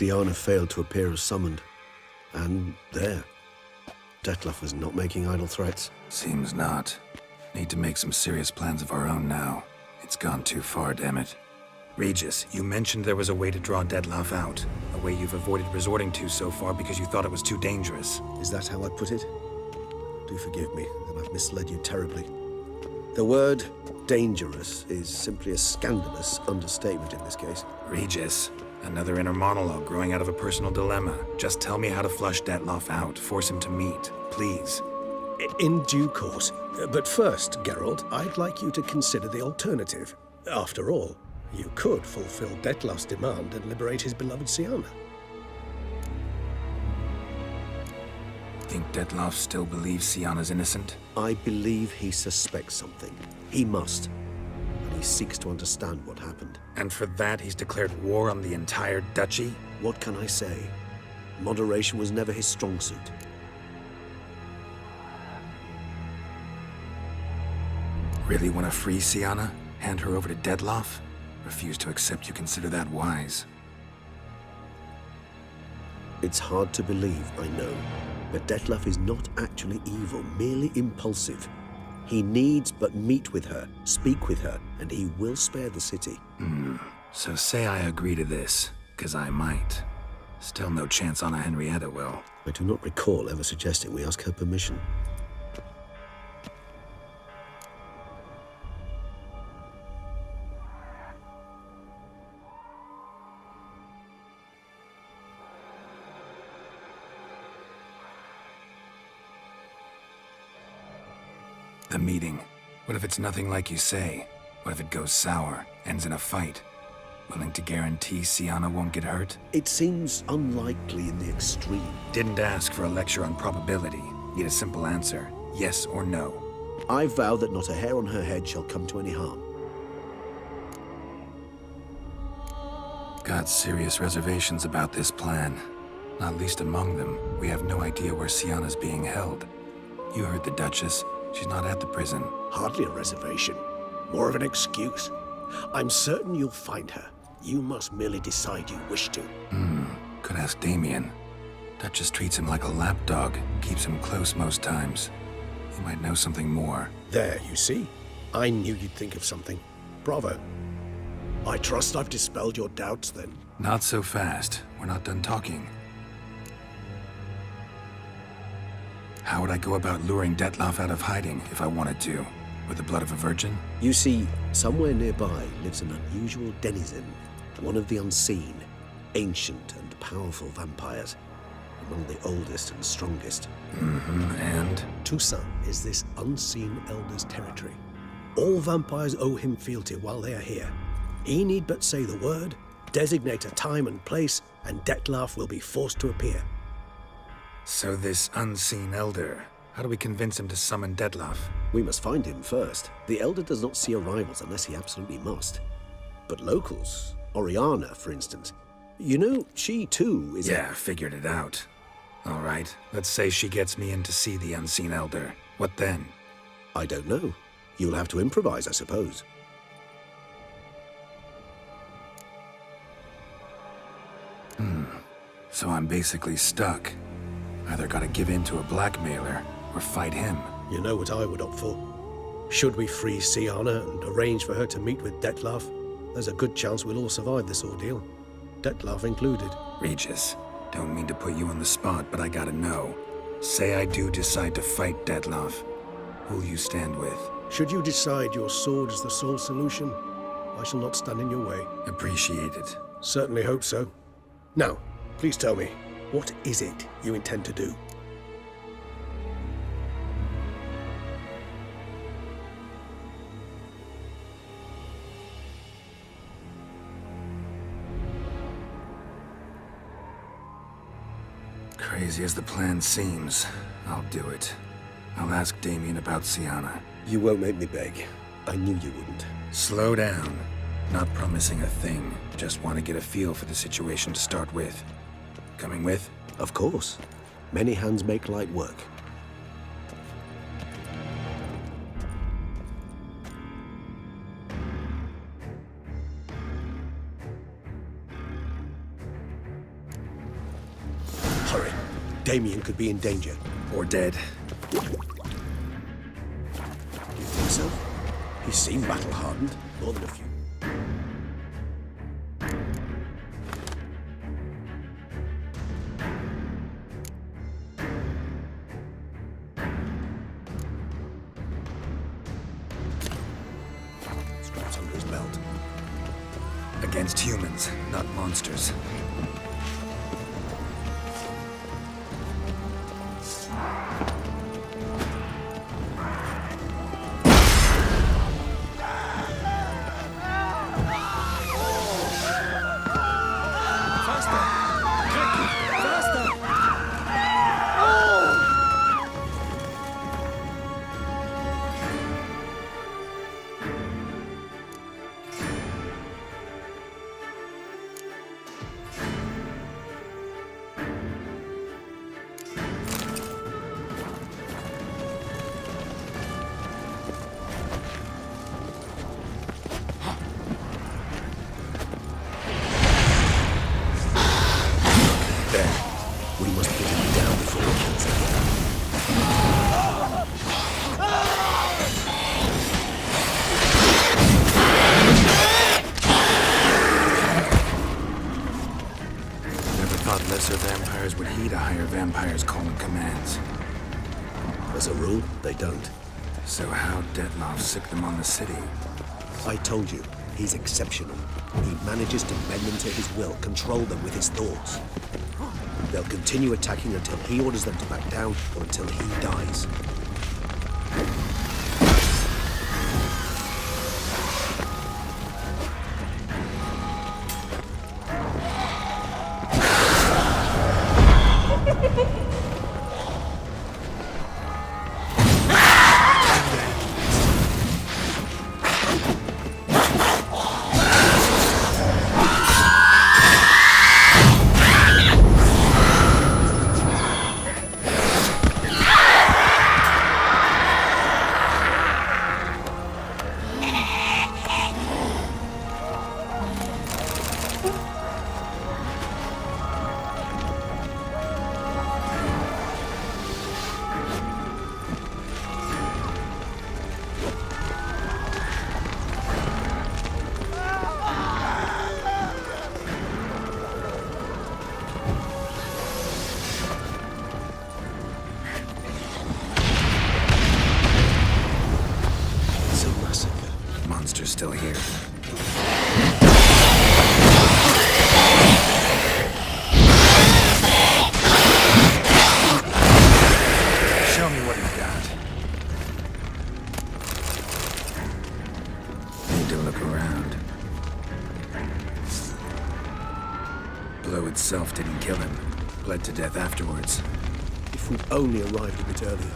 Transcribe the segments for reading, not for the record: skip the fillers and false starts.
Siana failed to appear as summoned. And there. Detlef was not making idle threats. Seems not. Need to make some serious plans of our own now. It's gone too far, damn it. Regis, you mentioned there was a way to draw Detlef out. A way you've avoided resorting to so far because you thought it was too dangerous. Is that how I put it? Do forgive me that I've misled you terribly. The word dangerous is simply a scandalous understatement in this case. Regis, another inner monologue growing out of a personal dilemma. Just tell me how to flush Detlef out, force him to meet, please. In due course. But first, Geralt, I'd like you to consider the alternative. After all, you could fulfill Detlef's demand and liberate his beloved Siana. Think Detlef still believes Siana's innocent? I believe he suspects something. He must. And he seeks to understand what happened. And for that, he's declared war on the entire duchy? What can I say? Moderation was never his strong suit. Really want to free Siana? Hand her over to Detlef? Refuse to accept you consider that wise. It's hard to believe, I know. But Detlef is not actually evil, merely impulsive. He needs but meet with her, speak with her, and he will spare the city. So say I agree to this, 'cause I might. Still no chance Anna Henrietta will. I do not recall ever suggesting we ask her permission. The meeting. What if it's nothing like you say? What if it goes sour, ends in a fight? Willing to guarantee Siana won't get hurt? It seems unlikely in the extreme. Didn't ask for a lecture on probability. Need a simple answer. Yes or no. I vow that not a hair on her head shall come to any harm. Got serious reservations about this plan. Not least among them, we have no idea where Siana's being held. You heard the Duchess. She's not at the prison. Hardly a reservation. More of an excuse. I'm certain you'll find her. You must merely decide you wish to. Could ask Damien. Duchess treats him like a lapdog. Keeps him close most times. He might know something more. There, you see? I knew you'd think of something. Bravo. I trust I've dispelled your doubts, then. Not so fast. We're not done talking. How would I go about luring Detlef out of hiding if I wanted to? With the blood of a virgin? You see, somewhere nearby lives an unusual denizen, one of the unseen, ancient and powerful vampires, among the oldest and strongest. And? Toussaint is this unseen elder's territory. All vampires owe him fealty while they are here. He need but say the word, designate a time and place, and Detlef will be forced to appear. So this unseen elder, how do we convince him to summon Detlef? We must find him first. The Elder does not see arrivals unless he absolutely must. But locals, Oriana, for instance, you know, she too is Yeah, figured it out. All right, let's say she gets me in to see the unseen elder. What then? I don't know. You'll have to improvise, I suppose. So I'm basically stuck. Either gotta give in to a blackmailer, or fight him. You know what I would opt for. Should we free Siana and arrange for her to meet with Detlef, there's a good chance we'll all survive this ordeal. Detlef included. Regis, don't mean to put you on the spot, but I gotta know. Say I do decide to fight Detlef. Who'll you stand with? Should you decide your sword is the sole solution, I shall not stand in your way. Appreciate it. Certainly hope so. Now, please tell me, what is it you intend to do? Crazy as the plan seems, I'll do it. I'll ask Damien about Siana. You won't make me beg. I knew you wouldn't. Slow down. Not promising a thing. Just want to get a feel for the situation to start with. Coming with? Of course. Many hands make light work. Damien could be in danger. Or dead. You think so? He seemed battle-hardened, more than a few. Straps under his belt. Against humans, not monsters. We must put him down before he kills again. Never thought lesser vampires would heed a higher vampire's calling commands. As a rule, they don't. So how'd Dettlaff sick them on the city? I told you, he's exceptional. He manages to bend them to his will, control them with his thoughts. They'll continue attacking until he orders them to back down or until he dies. Monster's still here. Show me what you've got. Need to look around. Blow itself didn't kill him. Bled to death afterwards. If we'd only arrived a bit earlier.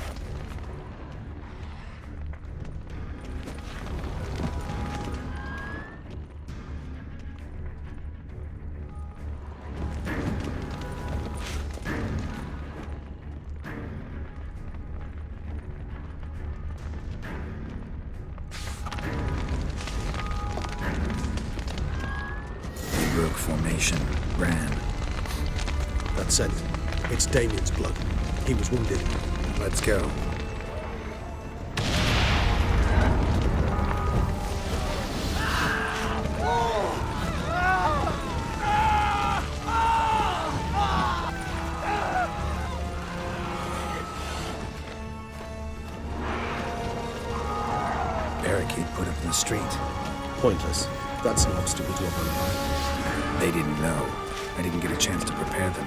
Broke formation. Ran. That's it. It's Damien's blood. He was wounded. Let's go. Barricade put up in the street. Pointless. That's an obstacle to a vampire. They didn't know. I didn't get a chance to prepare them.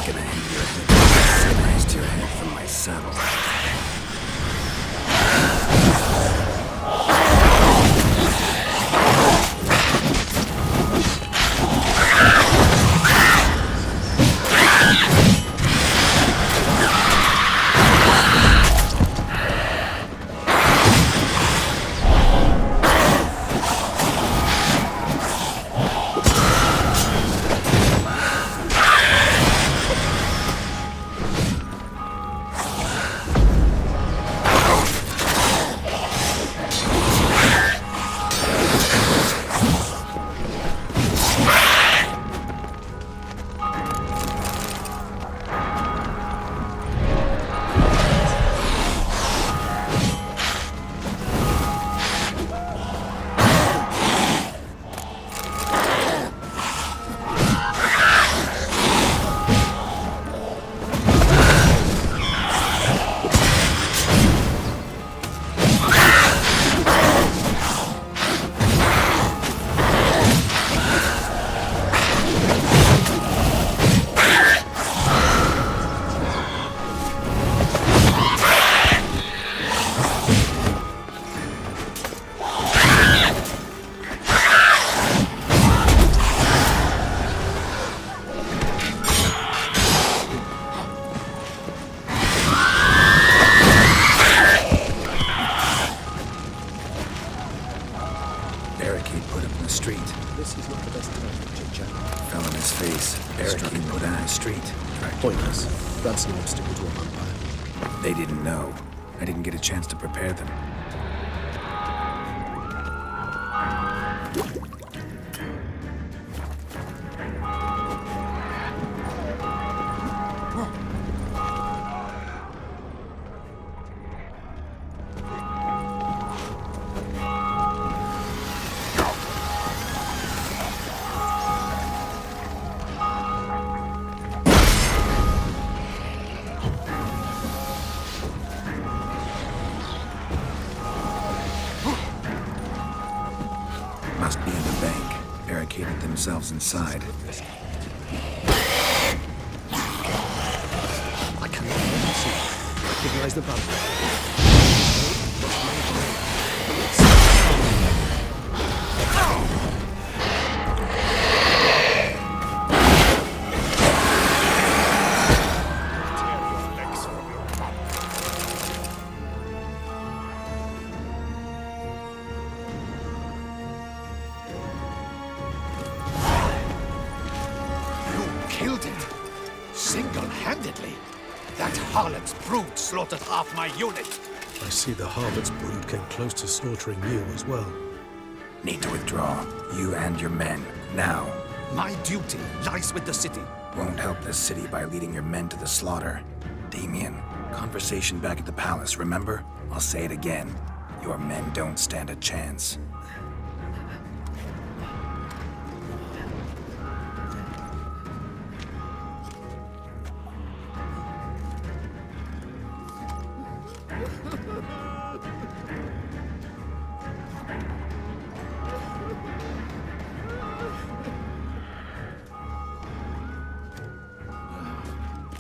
Gonna hang your head. Raised your head from my saddle. his face. Eric struck put out in the street. Pointless. That's an obstacle to a vampire. They didn't know. I didn't get a chance to prepare them. Must be in the bank. Barricaded themselves inside. I cannot even see. Recognize the vampire. Killed him single-handedly. That harlot's brood slaughtered half my unit. I see the harlot's brood came close to slaughtering you as well. Need to withdraw. You and your men. Now. My duty lies with the city. Won't help the city by leading your men to the slaughter. Damien, conversation back at the palace, remember? I'll say it again. Your men don't stand a chance.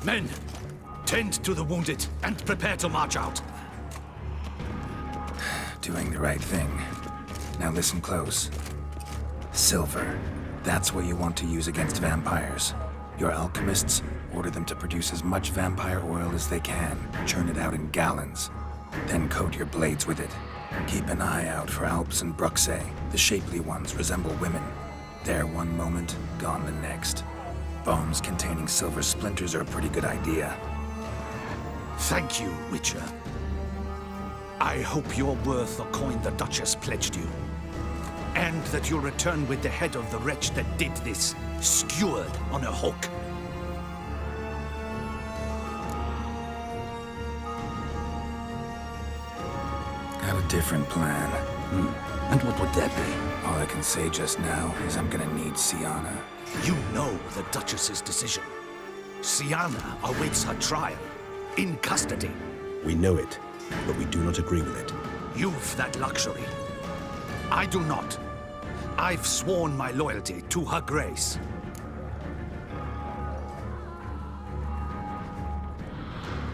Men, tend to the wounded and prepare to march out. Doing the right thing. Now listen close. Silver. That's what you want to use against vampires. Your alchemists, order them to produce as much vampire oil as they can. Churn it out in gallons. Then coat your blades with it. Keep an eye out for Alps and Bruxae. The shapely ones resemble women. There one moment, gone the next. Bombs containing silver splinters are a pretty good idea. Thank you, Witcher. I hope you're worth the coin the Duchess pledged you. And that you'll return with the head of the wretch that did this, skewered on a hook. Got a different plan. And what would that be? All I can say just now is I'm gonna need Sienna. You know the Duchess's decision. Sienna awaits her trial, in custody. We know it, but we do not agree with it. You've that luxury. I do not. I've sworn my loyalty to Her Grace.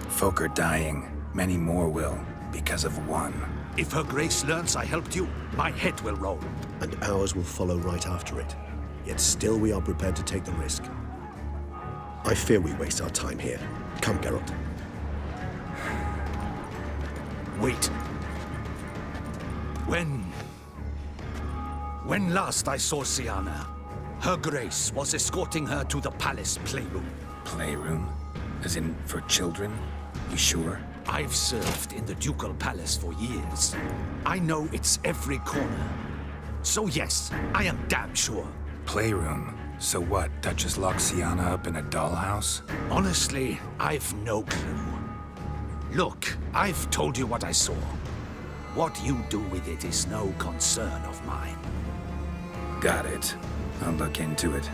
Folk are dying. Many more will, because of one. If Her Grace learns I helped you, my head will roll. And ours will follow right after it. Yet still we are prepared to take the risk. I fear we waste our time here. Come, Geralt. Wait. When last I saw Sienna, Her Grace was escorting her to the palace playroom. Playroom? As in, for children? You sure? I've served in the ducal palace for years. I know it's every corner. So yes, I am damn sure. Playroom? So what, Duchess locked Sienna up in a dollhouse? Honestly, I've no clue. Look, I've told you what I saw. What you do with it is no concern of mine. Got it. I'll look into it.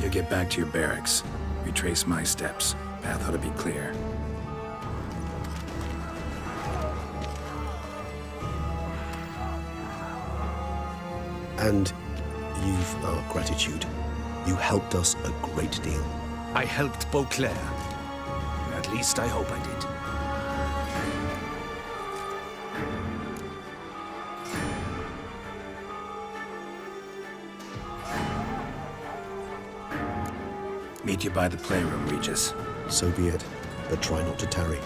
You get back to your barracks. Retrace my steps. Path ought to be clear. And you've our gratitude. You helped us a great deal. I helped Beauclair. At least I hope I did. Meet you by the playroom, Regis. So be it, but try not to tarry.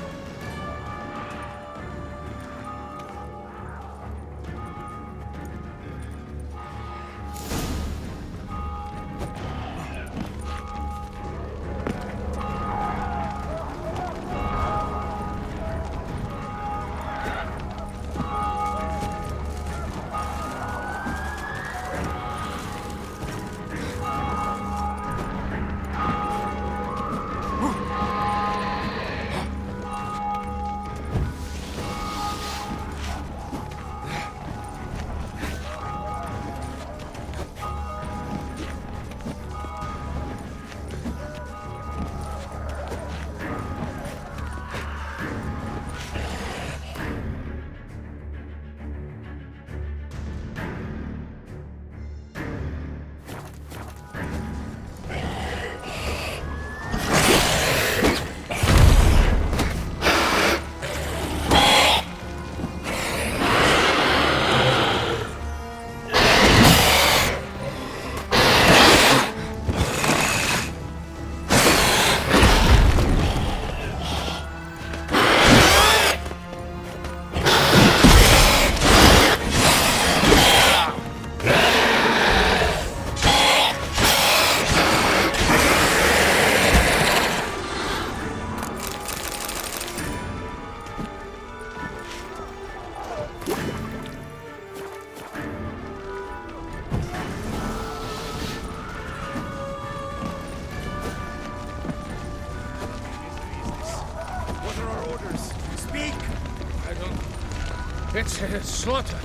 It's a slaughter.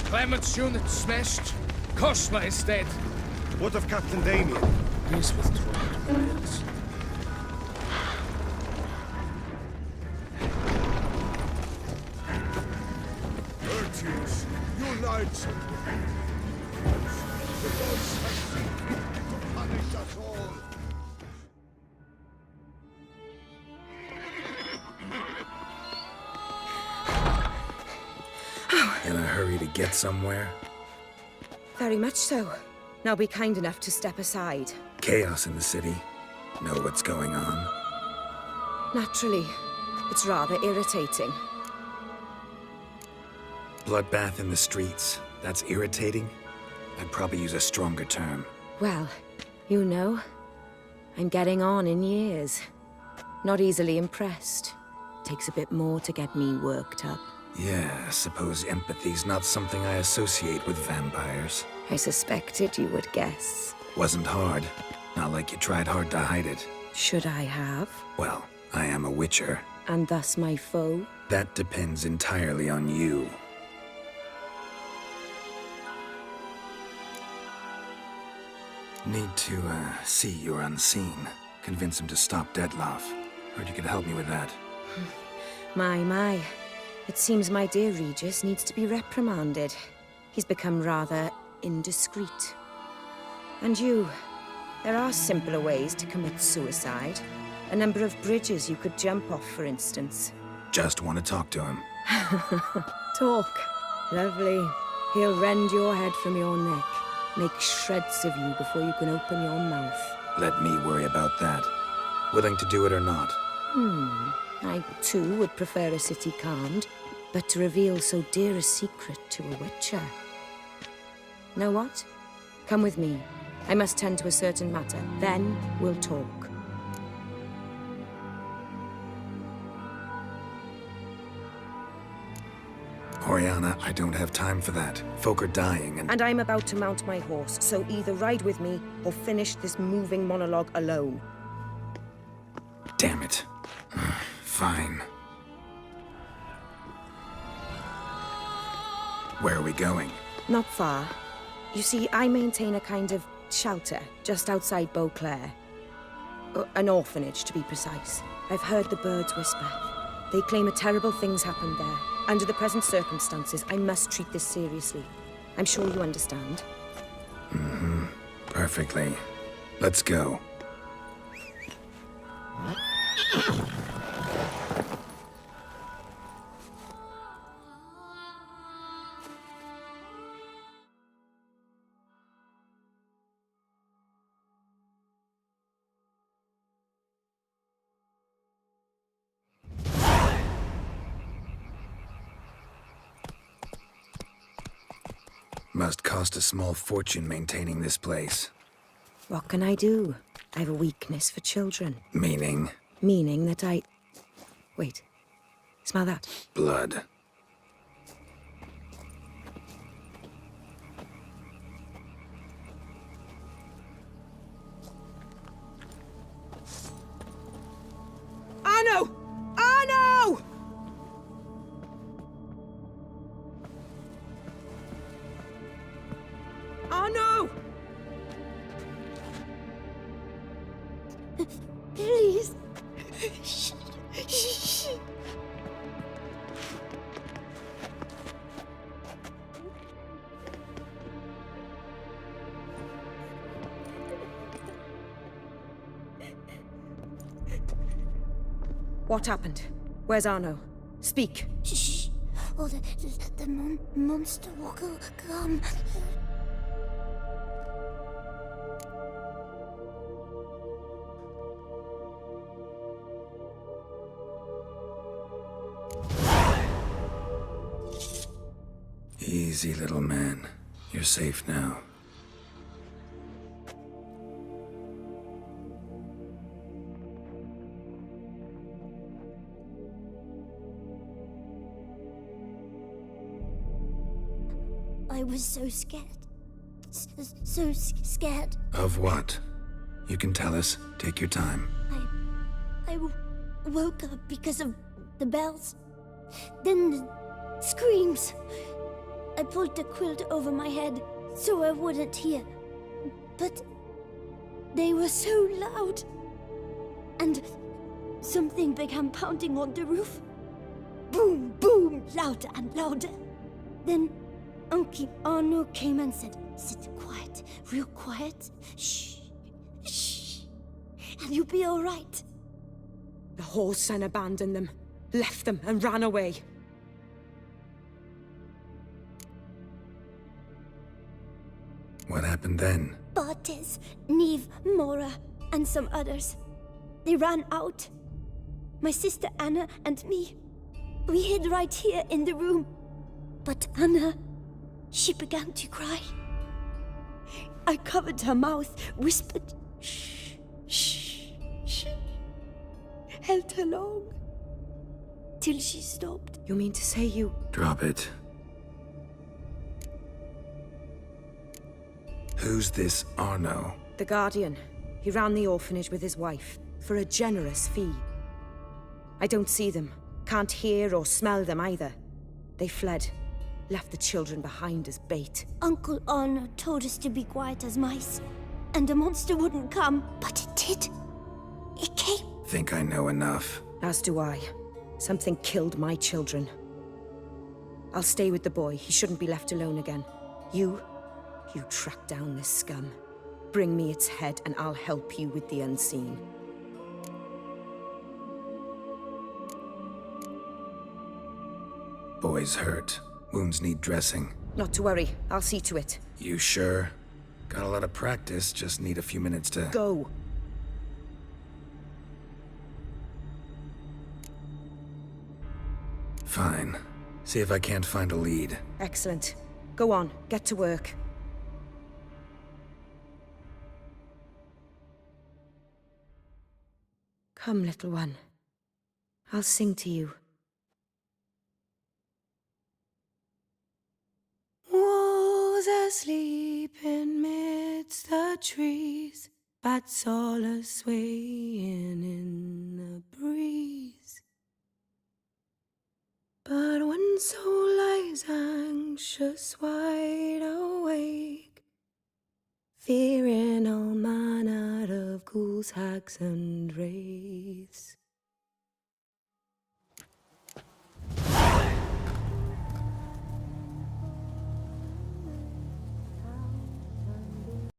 Clement's unit smashed. Kosma is dead. What of Captain Damien? He's with Twilight. Virtues, unite! The gods have seen to punish us all! In a hurry to get somewhere? Very much so. Now be kind enough to step aside. Chaos in the city. Know what's going on? Naturally. It's rather irritating. Bloodbath in the streets. That's irritating? I'd probably use a stronger term. Well, you know, I'm getting on in years. Not easily impressed. Takes a bit more to get me worked up. Yeah, suppose empathy's not something I associate with vampires. I suspected you would guess. Wasn't hard. Not like you tried hard to hide it. Should I have? Well, I am a witcher. And thus my foe? That depends entirely on you. Need to, see you're unseen. Convince him to stop Dettlaff. Heard you could help me with that. My. It seems my dear Regis needs to be reprimanded. He's become rather indiscreet. And you, there are simpler ways to commit suicide. A number of bridges you could jump off, for instance. Just want to talk to him. Talk. Lovely. He'll rend your head from your neck. Make shreds of you before you can open your mouth. Let me worry about that. Willing to do it or not? I, too, would prefer a city calmed, but to reveal so dear a secret to a witcher. Know what? Come with me. I must tend to a certain matter. Then we'll talk. Oriana, I don't have time for that. Folk are dying and And I'm about to mount my horse, so either ride with me or finish this moving monologue alone. damn it. Fine. Where are we going? Not far. You see, I maintain a kind of shelter just outside Beauclair. An orphanage, to be precise. I've heard the birds whisper. They claim a terrible thing's happened there. Under the present circumstances, I must treat this seriously. I'm sure you understand. Perfectly. Let's go. Must cost a small fortune maintaining this place. What can I do? I have a weakness for children. Meaning? Meaning that I... Wait. Smell that? Blood. Arno! Arno! Arno! Please. What happened? Where's Arno? Speak. Shh. Oh, the monster will come. Easy, little man. You're safe now. I was so scared. So scared. Of what? You can tell us. Take your time. I woke up because of the bells. Then Screams. I pulled the quilt over my head so I wouldn't hear. But they were so loud. And something began pounding on the roof. Boom, boom, louder and louder. Then Uncle Arno came and said, "Sit quiet, real quiet. Shh, shh, and you'll be all right." The whole son abandoned them, left them, and ran away. What happened then? Bartes, Neve, Mora, and some others. They ran out. My sister Anna and me. We hid right here in the room. But Anna, she began to cry. I covered her mouth, whispered, "Shh, shh, shh." Held her long. Till she stopped. You mean to say you... Drop it. Who's this Arno? The Guardian. He ran the orphanage with his wife, for a generous fee. I don't see them, can't hear or smell them either. They fled, left the children behind as bait. Uncle Arno told us to be quiet as mice, and the monster wouldn't come, but it did. It came. Think I know enough. As do I. Something killed my children. I'll stay with the boy. He shouldn't be left alone again. You track down this scum. Bring me its head and I'll help you with the unseen. Boy's hurt. Wounds need dressing. Not to worry. I'll see to it. You sure? Got a lot of practice, just need a few minutes to... Go. Fine. See if I can't find a lead. Excellent. Go on. Get to work. Come, little one. I'll sing to you. Wolves asleep in midst the trees, bats all a-swaying in the breeze. But one soul lies anxious, wide awake, fearing all manner of ghouls, hags, and wraiths.